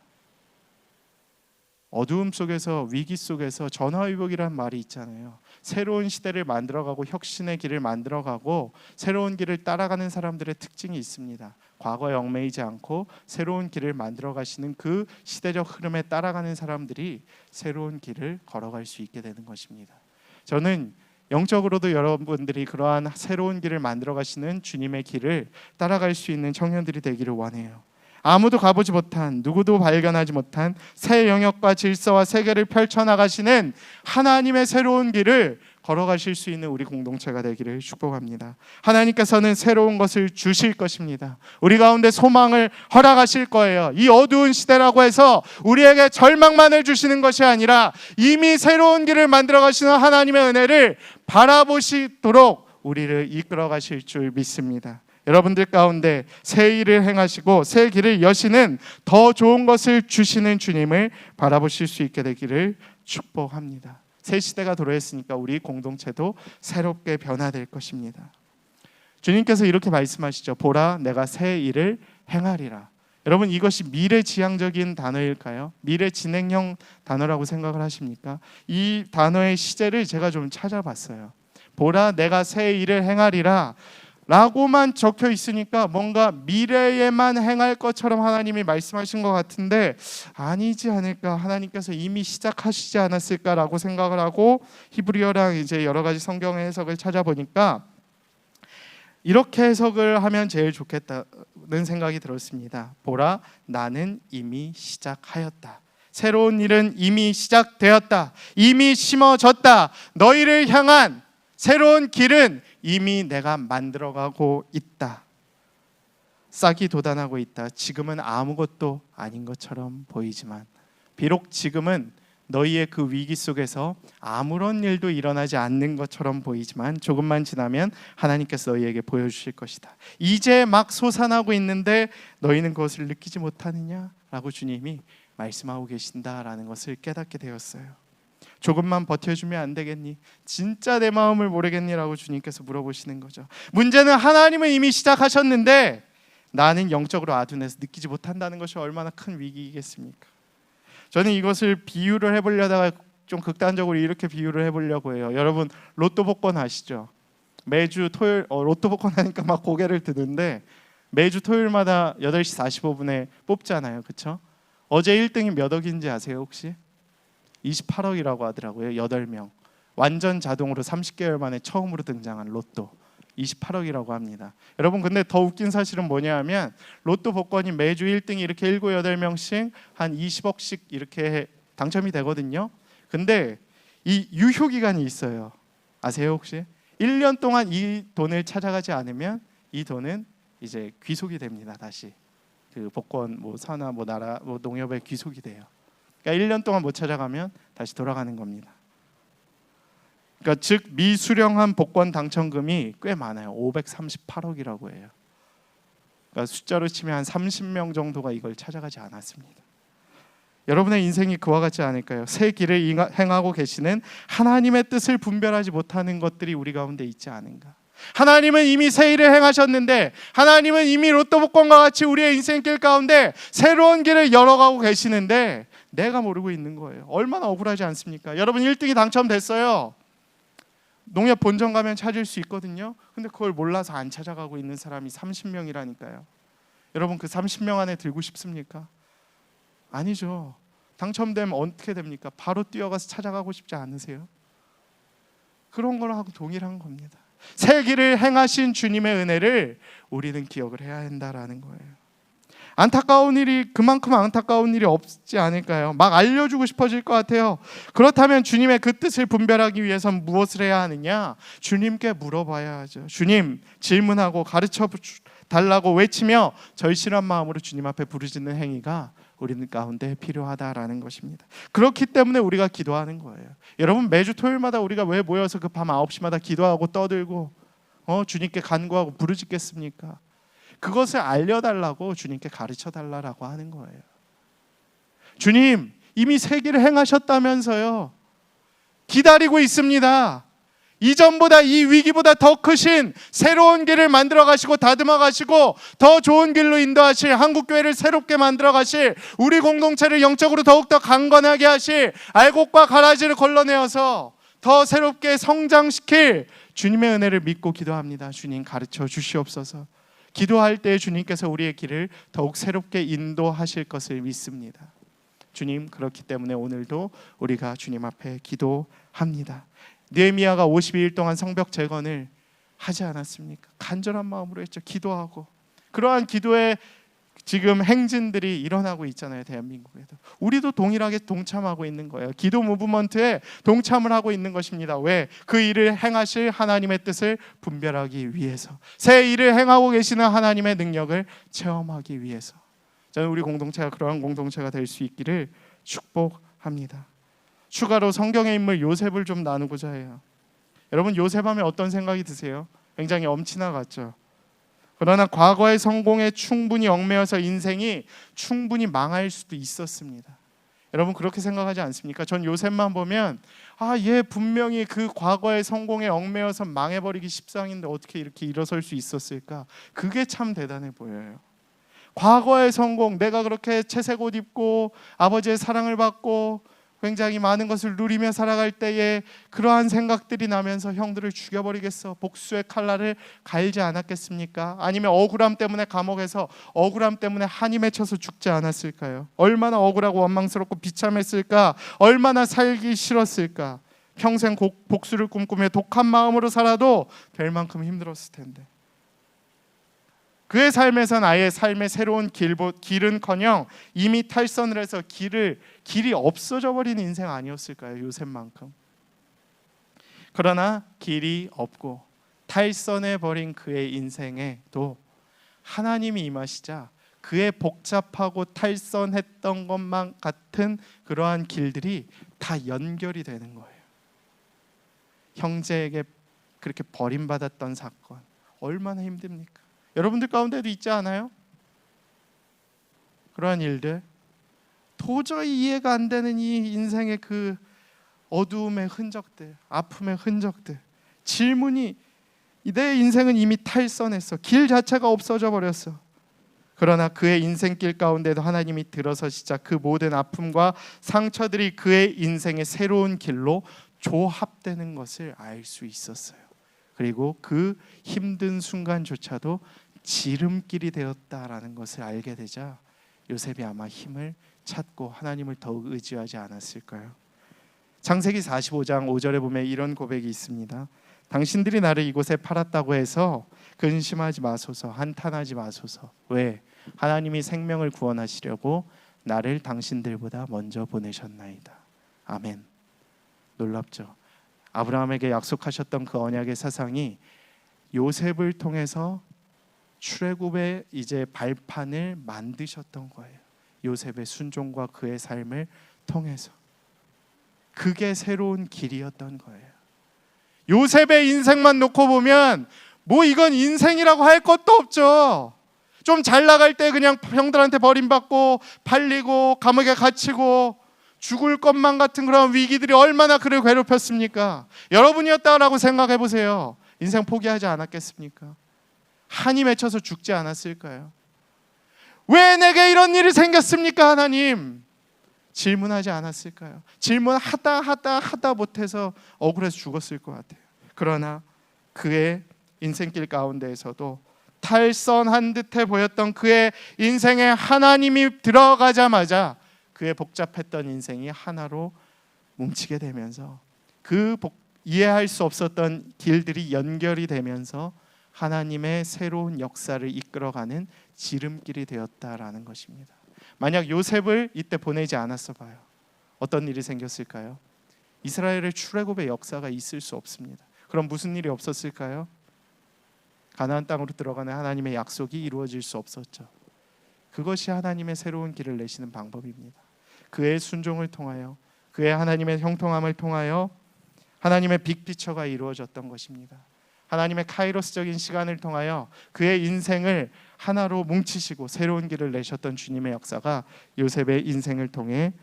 어두움 속에서, 위기 속에서 전화위복이라는 말이 있잖아요. 새로운 시대를 만들어가고 혁신의 길을 만들어가고 새로운 길을 따라가는 사람들의 특징이 있습니다. 과거에 얽매이지 않고 새로운 길을 만들어가시는 그 시대적 흐름에 따라가는 사람들이 새로운 길을 걸어갈 수 있게 되는 것입니다. 저는 영적으로도 여러분들이 그러한 새로운 길을 만들어가시는 주님의 길을 따라갈 수 있는 청년들이 되기를 원해요. 아무도 가보지 못한, 누구도 발견하지 못한 새 영역과 질서와 세계를 펼쳐나가시는 하나님의 새로운 길을 걸어가실 수 있는 우리 공동체가 되기를 축복합니다. 하나님께서는 새로운 것을 주실 것입니다. 우리 가운데 소망을 허락하실 거예요. 이 어두운 시대라고 해서 우리에게 절망만을 주시는 것이 아니라 이미 새로운 길을 만들어 가시는 하나님의 은혜를 바라보시도록 우리를 이끌어 가실 줄 믿습니다. 여러분들 가운데 새 일을 행하시고 새 길을 여시는 더 좋은 것을 주시는 주님을 바라보실 수 있게 되기를 축복합니다. 새 시대가 도래했으니까 우리 공동체도 새롭게 변화될 것입니다. 주님께서 이렇게 말씀하시죠. 보라, 내가 새 일을 행하리라. 여러분, 이것이 미래지향적인 단어일까요? 미래진행형 단어라고 생각을 하십니까? 이 단어의 시제를 제가 좀 찾아봤어요. 보라, 내가 새 일을 행하리라 라고만 적혀 있으니까 뭔가 미래에만 행할 것처럼 하나님이 말씀하신 것 같은데 아니지 않을까, 하나님께서 이미 시작하시지 않았을까라고 생각을 하고 히브리어랑 이제 여러 가지 성경의 해석을 찾아보니까 이렇게 해석을 하면 제일 좋겠다는 생각이 들었습니다. 보라, 나는 이미 시작하였다. 새로운 일은 이미 시작되었다. 이미 심어졌다. 너희를 향한 새로운 길은 이미 내가 만들어가고 있다. 싹이 돋아나고 있다. 지금은 아무것도 아닌 것처럼 보이지만 비록 지금은 너희의 그 위기 속에서 아무런 일도 일어나지 않는 것처럼 보이지만 조금만 지나면 하나님께서 너희에게 보여주실 것이다. 이제 막 솟아나고 있는데 너희는 그것을 느끼지 못하느냐라고 주님이 말씀하고 계신다라는 것을 깨닫게 되었어요. 조금만 버텨주면 안 되겠니? 진짜 내 마음을 모르겠니? 라고 주님께서 물어보시는 거죠. 문제는 하나님은 이미 시작하셨는데 나는 영적으로 아둔해서 느끼지 못한다는 것이 얼마나 큰 위기이겠습니까? 저는 이것을 비유를 해보려다가 좀 극단적으로 이렇게 비유를 해보려고 해요. 여러분, 로또 복권 아시죠? 매주 토요일 로또 복권 하니까 막 고개를 드는데 매주 토요일마다 8시 45분에 뽑잖아요. 그렇죠? 어제 1등이 몇 억인지 아세요 혹시? 28억이라고 하더라고요. 8명. 완전 자동으로 30개월 만에 처음으로 등장한 로또. 28억이라고 합니다. 여러분, 근데 더 웃긴 사실은 뭐냐 하면 로또 복권이 매주 1등이 이렇게 7, 8명씩 한 20억씩 이렇게 당첨이 되거든요. 근데 이 유효 기간이 있어요. 아세요 혹시? 1년 동안 이 돈을 찾아가지 않으면 이 돈은 이제 귀속이 됩니다. 다시 그 복권 뭐 산하 뭐 나라 뭐 농협에 귀속이 돼요. 그러니까 1년 동안 못 찾아가면 다시 돌아가는 겁니다. 그러니까 즉 미수령한 복권 당첨금이 꽤 많아요. 538억이라고 해요. 그러니까 숫자로 치면 한 30명 정도가 이걸 찾아가지 않았습니다. 여러분의 인생이 그와 같지 않을까요? 새 길을 행하고 계시는 하나님의 뜻을 분별하지 못하는 것들이 우리 가운데 있지 않은가? 하나님은 이미 새 일을 행하셨는데, 하나님은 이미 로또 복권과 같이 우리의 인생길 가운데 새로운 길을 열어가고 계시는데 내가 모르고 있는 거예요. 얼마나 억울하지 않습니까? 여러분 1등이 당첨됐어요. 농협 본점 가면 찾을 수 있거든요. 근데 그걸 몰라서 안 찾아가고 있는 사람이 30명이라니까요. 여러분 그 30명 안에 들고 싶습니까? 아니죠. 당첨되면 어떻게 됩니까? 바로 뛰어가서 찾아가고 싶지 않으세요? 그런 거하고 동일한 겁니다. 새 길을 행하신 주님의 은혜를 우리는 기억을 해야 한다라는 거예요. 안타까운 일이 그만큼 안타까운 일이 없지 않을까요? 막 알려주고 싶어질 것 같아요. 그렇다면 주님의 그 뜻을 분별하기 위해서는 무엇을 해야 하느냐? 주님께 물어봐야 하죠. 주님, 질문하고 가르쳐 달라고 외치며 절실한 마음으로 주님 앞에 부르짖는 행위가 우리는 가운데 필요하다라는 것입니다. 그렇기 때문에 우리가 기도하는 거예요. 여러분 매주 토요일마다 우리가 왜 모여서 그 밤 9시마다 기도하고 떠들고 주님께 간구하고 부르짖겠습니까? 그것을 알려달라고 주님께 가르쳐달라고 하는 거예요. 주님 이미 새 길을 행하셨다면서요. 기다리고 있습니다. 이전보다 이 위기보다 더 크신 새로운 길을 만들어 가시고 다듬어 가시고 더 좋은 길로 인도하실, 한국교회를 새롭게 만들어 가실, 우리 공동체를 영적으로 더욱더 강건하게 하실, 알곡과 가라지를 걸러내어서 더 새롭게 성장시킬 주님의 은혜를 믿고 기도합니다. 주님 가르쳐 주시옵소서. 기도할 때 주님께서 우리의 길을 더욱 새롭게 인도하실 것을 믿습니다. 주님 그렇기 때문에 오늘도 우리가 주님 앞에 기도합니다. 느헤미야가 52일 동안 성벽 재건을 하지 않았습니까? 간절한 마음으로 했죠. 기도하고. 그러한 기도의 지금 행진들이 일어나고 있잖아요. 대한민국에도. 우리도 동일하게 동참하고 있는 거예요. 기도 무브먼트에 동참을 하고 있는 것입니다. 왜? 그 일을 행하실 하나님의 뜻을 분별하기 위해서, 새 일을 행하고 계시는 하나님의 능력을 체험하기 위해서. 저는 우리 공동체가 그러한 공동체가 될 수 있기를 축복합니다. 추가로 성경의 인물 요셉을 좀 나누고자 해요. 여러분 요셉하면 어떤 생각이 드세요? 굉장히 엄친아 같죠? 그러나 과거의 성공에 충분히 얽매여서 인생이 충분히 망할 수도 있었습니다. 여러분 그렇게 생각하지 않습니까? 전 요셉만 보면 얘 분명히 그 과거의 성공에 얽매여서 망해버리기 십상인데 어떻게 이렇게 일어설 수 있었을까? 그게 참 대단해 보여요. 과거의 성공, 내가 그렇게 채색 옷 입고 아버지의 사랑을 받고 굉장히 많은 것을 누리며 살아갈 때에 그러한 생각들이 나면서 형들을 죽여버리겠어, 복수의 칼날을 갈지 않았겠습니까? 아니면 억울함 때문에 감옥에서 억울함 때문에 한이 맺혀서 죽지 않았을까요? 얼마나 억울하고 원망스럽고 비참했을까? 얼마나 살기 싫었을까? 평생 복수를 꿈꾸며 독한 마음으로 살아도 될 만큼 힘들었을 텐데 그의 삶에선 아예 삶의 새로운 길은커녕 이미 탈선을 해서 길이 없어져 버린 인생 아니었을까요? 요셉만큼. 그러나 길이 없고 탈선해 버린 그의 인생에도 하나님이 임하시자 그의 복잡하고 탈선했던 것만 같은 그러한 길들이 다 연결이 되는 거예요. 형제에게 그렇게 버림받았던 사건 얼마나 힘듭니까? 여러분들 가운데도 있지 않아요? 그러한 일들, 도저히 이해가 안 되는 이 인생의 그 어두움의 흔적들, 아픔의 흔적들, 질문이 내 인생은 이미 탈선했어. 길 자체가 없어져 버렸어. 그러나 그의 인생길 가운데도 하나님이 들어서시자 그 모든 아픔과 상처들이 그의 인생의 새로운 길로 조합되는 것을 알 수 있었어요. 그리고 그 힘든 순간조차도 지름길이 되었다라는 것을 알게 되자 요셉이 아마 힘을 찾고 하나님을 더욱 의지하지 않았을까요? 창세기 45장 5절에 보면 이런 고백이 있습니다. 당신들이 나를 이곳에 팔았다고 해서 근심하지 마소서, 한탄하지 마소서. 왜? 하나님이 생명을 구원하시려고 나를 당신들보다 먼저 보내셨나이다. 아멘. 놀랍죠? 아브라함에게 약속하셨던 그 언약의 사상이 요셉을 통해서 출애굽의 이제 발판을 만드셨던 거예요. 요셉의 순종과 그의 삶을 통해서. 그게 새로운 길이었던 거예요. 요셉의 인생만 놓고 보면 뭐 이건 인생이라고 할 것도 없죠. 좀 잘 나갈 때 그냥 형들한테 버림받고 팔리고 감옥에 갇히고 죽을 것만 같은 그런 위기들이 얼마나 그를 괴롭혔습니까? 여러분이었다라고 생각해 보세요. 인생 포기하지 않았겠습니까? 한이 맺혀서 죽지 않았을까요? 왜 내게 이런 일이 생겼습니까, 하나님? 질문하지 않았을까요? 질문하다 못해서 억울해서 죽었을 것 같아요. 그러나 그의 인생길 가운데에서도 탈선한 듯해 보였던 그의 인생에 하나님이 들어가자마자 그의 복잡했던 인생이 하나로 뭉치게 되면서 이해할 수 없었던 길들이 연결이 되면서 하나님의 새로운 역사를 이끌어가는 지름길이 되었다라는 것입니다. 만약 요셉을 이때 보내지 않았어 봐요. 어떤 일이 생겼을까요? 이스라엘의 출애굽의 역사가 있을 수 없습니다. 그럼 무슨 일이 없었을까요? 가나안 땅으로 들어가는 하나님의 약속이 이루어질 수 없었죠. 그것이 하나님의 새로운 길을 내시는 방법입니다. 그의 순종을 통하여, 그의 하나님의 형통함을 통하여 하나님의 빅피처가 이루어졌던 것입니다. 하나님의 카이로스적인 시간을 통하여 그의 인생을 하나로 뭉치시고 새로운 길을 내셨던 주님의 역사가 요셉의 인생을 통해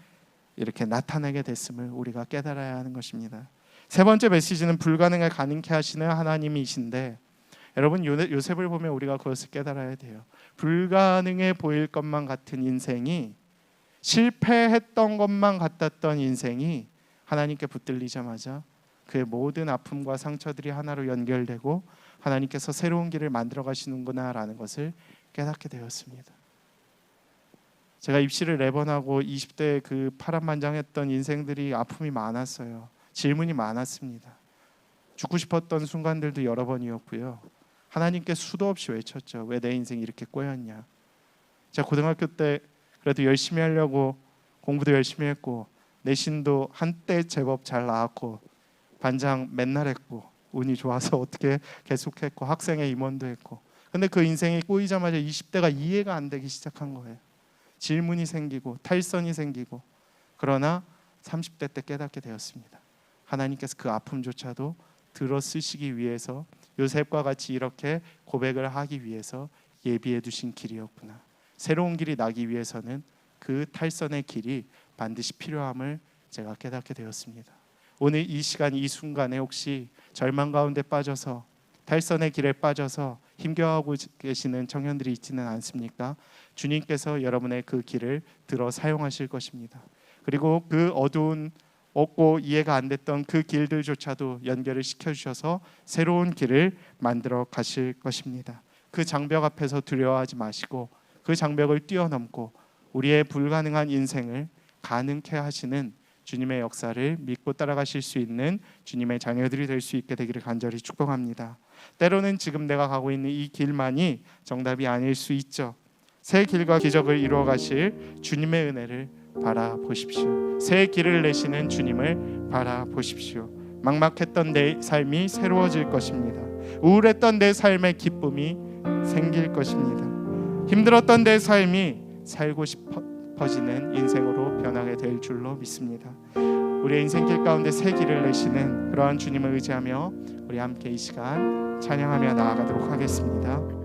이렇게 나타나게 됐음을 우리가 깨달아야 하는 것입니다. 세 번째 메시지는 불가능을 가능케 하시는 하나님이신데, 여러분 요셉을 보면 우리가 그것을 깨달아야 돼요. 불가능해 보일 것만 같은 인생이, 실패했던 것만 같았던 인생이 하나님께 붙들리자마자 그의 모든 아픔과 상처들이 하나로 연결되고 하나님께서 새로운 길을 만들어 가시는구나라는 것을 깨닫게 되었습니다. 제가 입시를 4번 하고 20대에 그 파란만장했던 인생들이 아픔이 많았어요. 질문이 많았습니다. 죽고 싶었던 순간들도 여러 번이었고요. 하나님께 수도 없이 외쳤죠. 왜 내 인생이 이렇게 꼬였냐. 제가 고등학교 때 그래도 열심히 하려고 공부도 열심히 했고 내신도 한때 제법 잘 나왔고 반장 맨날 했고 운이 좋아서 어떻게 계속했고 학생회 임원도 했고, 근데 그 인생이 꼬이자마자 20대가 이해가 안 되기 시작한 거예요. 질문이 생기고 탈선이 생기고. 그러나 30대 때 깨닫게 되었습니다. 하나님께서 그 아픔조차도 들어 쓰시기 위해서 요셉과 같이 이렇게 고백을 하기 위해서 예비해 두신 길이었구나. 새로운 길이 나기 위해서는 그 탈선의 길이 반드시 필요함을 제가 깨닫게 되었습니다. 오늘 이 시간 이 순간에 혹시 절망 가운데 빠져서 탈선의 길에 빠져서 힘겨워하고 계시는 청년들이 있지는 않습니까? 주님께서 여러분의 그 길을 들어 사용하실 것입니다. 그리고 그 어두운 없고 이해가 안 됐던 그 길들조차도 연결을 시켜주셔서 새로운 길을 만들어 가실 것입니다. 그 장벽 앞에서 두려워하지 마시고 그 장벽을 뛰어넘고 우리의 불가능한 인생을 가능케 하시는 주님의 역사를 믿고 따라가실 수 있는 주님의 자녀들이 될 수 있게 되기를 간절히 축복합니다. 때로는 지금 내가 가고 있는 이 길만이 정답이 아닐 수 있죠. 새 길과 기적을 이루어 가실 주님의 은혜를 바라보십시오. 새 길을 내시는 주님을 바라보십시오. 막막했던 내 삶이 새로워질 것입니다. 우울했던 내 삶의 기쁨이 생길 것입니다. 힘들었던 내 삶이 살고 싶어지는 인생으로 변하게 될 줄로 믿습니다. 우리의 인생길 가운데 새 길을 내시는 그러한 주님을 의지하며 우리 함께 이 시간 찬양하며 나아가도록 하겠습니다.